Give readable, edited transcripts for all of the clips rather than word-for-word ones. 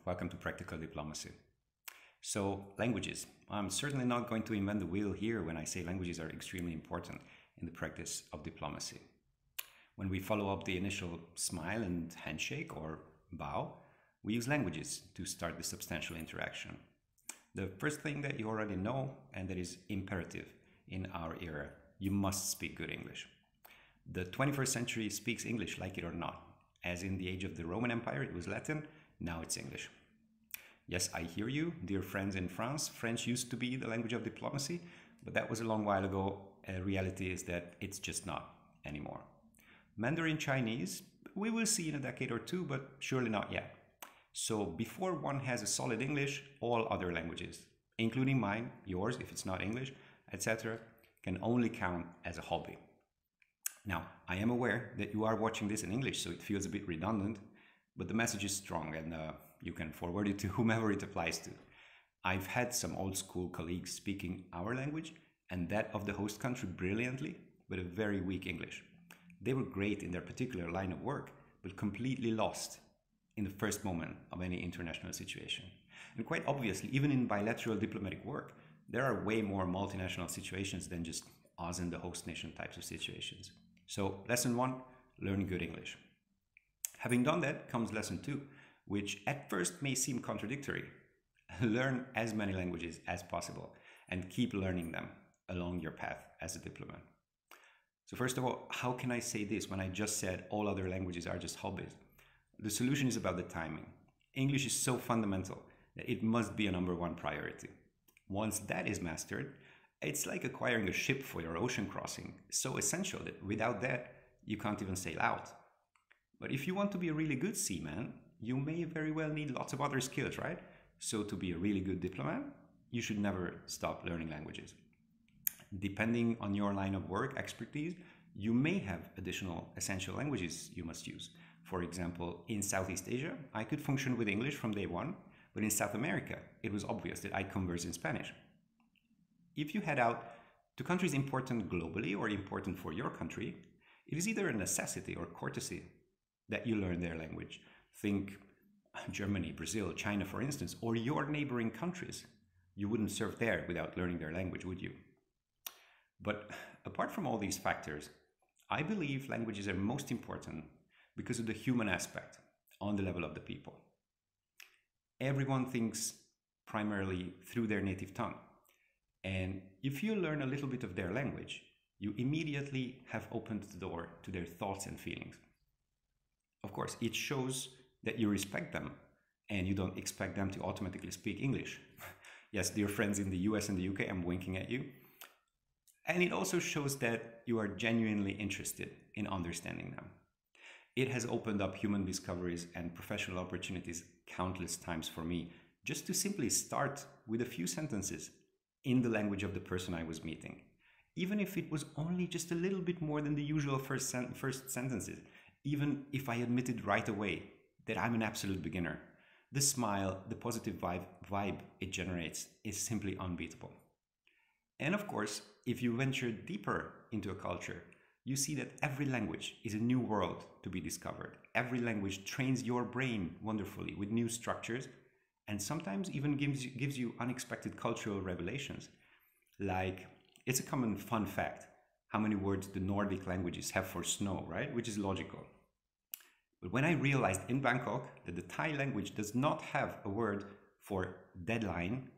Welcome to Practical Diplomacy. So, languages. I'm certainly not going to invent the wheel here when I say languages are extremely important in the practice of diplomacy. When we follow up the initial smile and handshake or bow, we use languages to start the substantial interaction. The first thing that you already know, and that is imperative in our era, you must speak good English. The 21st century speaks English, like it or not. As in the age of the Roman Empire, it was Latin, now it's English. Yes, I hear you, dear friends in France. French used to be the language of diplomacy, but that was a long while ago. Reality is that it's just not anymore. Mandarin Chinese, we will see in a decade or two, but surely not yet. So before one has a solid English, all other languages, including mine, yours if it's not English, etc., can only count as a hobby. Now, I am aware that you are watching this in English, so it feels a bit redundant, but the message is strong and you can forward it to whomever it applies to. I've had some old school colleagues speaking our language and that of the host country brilliantly, but a very weak English. They were great in their particular line of work, but completely lost in the first moment of any international situation. And quite obviously, even in bilateral diplomatic work, there are way more multinational situations than just us and the host nation types of situations. So lesson 1, learn good English. Having done that comes lesson 2, which at first may seem contradictory. Learn as many languages as possible and keep learning them along your path as a diplomat. So first of all, how can I say this when I just said all other languages are just hobbies? The solution is about the timing. English is so fundamental that it must be a #1 priority. Once that is mastered, it's like acquiring a ship for your ocean crossing, so essential that without that, you can't even sail out. But if you want to be a really good seaman, you may very well need lots of other skills, right? So to be a really good diplomat, you should never stop learning languages. Depending on your line of work expertise, you may have additional essential languages you must use. For example, in Southeast Asia, I could function with English from day one, but in South America, it was obvious that I converse in Spanish. If you head out to countries important globally or important for your country, it is either a necessity or courtesy that you learn their language. Think Germany, Brazil, China, for instance, or your neighboring countries. You wouldn't serve there without learning their language, would you? But apart from all these factors, I believe languages are most important because of the human aspect on the level of the people. Everyone thinks primarily through their native tongue. And if you learn a little bit of their language, you immediately have opened the door to their thoughts and feelings. Of course, it shows that you respect them and you don't expect them to automatically speak English. Yes, dear friends in the US and the UK, I'm winking at you. And it also shows that you are genuinely interested in understanding them. It has opened up human discoveries and professional opportunities countless times for me, just to simply start with a few sentences in the language of the person I was meeting. Even if it was only just a little bit more than the usual first sentences, even if I admitted right away that I'm an absolute beginner, the smile, the positive vibe it generates is simply unbeatable. And of course, if you venture deeper into a culture, you see that every language is a new world to be discovered. Every language trains your brain wonderfully with new structures and sometimes even gives you unexpected cultural revelations. Like, it's a common fun fact how many words the Nordic languages have for snow, right? Which is logical. But when I realized in Bangkok that the Thai language does not have a word for deadline,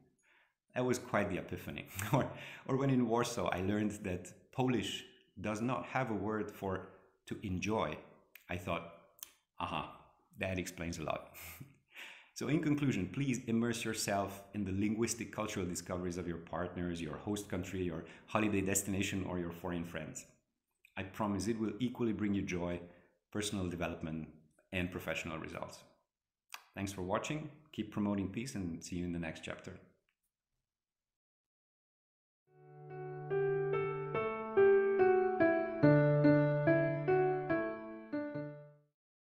that was quite the epiphany. Or when in Warsaw, I learned that Polish does not have a word for to enjoy. I thought, aha, that explains a lot. So in conclusion, please immerse yourself in the linguistic cultural discoveries of your partners, your host country, your holiday destination, or your foreign friends. I promise it will equally bring you joy, personal development, and professional results. Thanks for watching. Keep promoting peace and see you in the next chapter.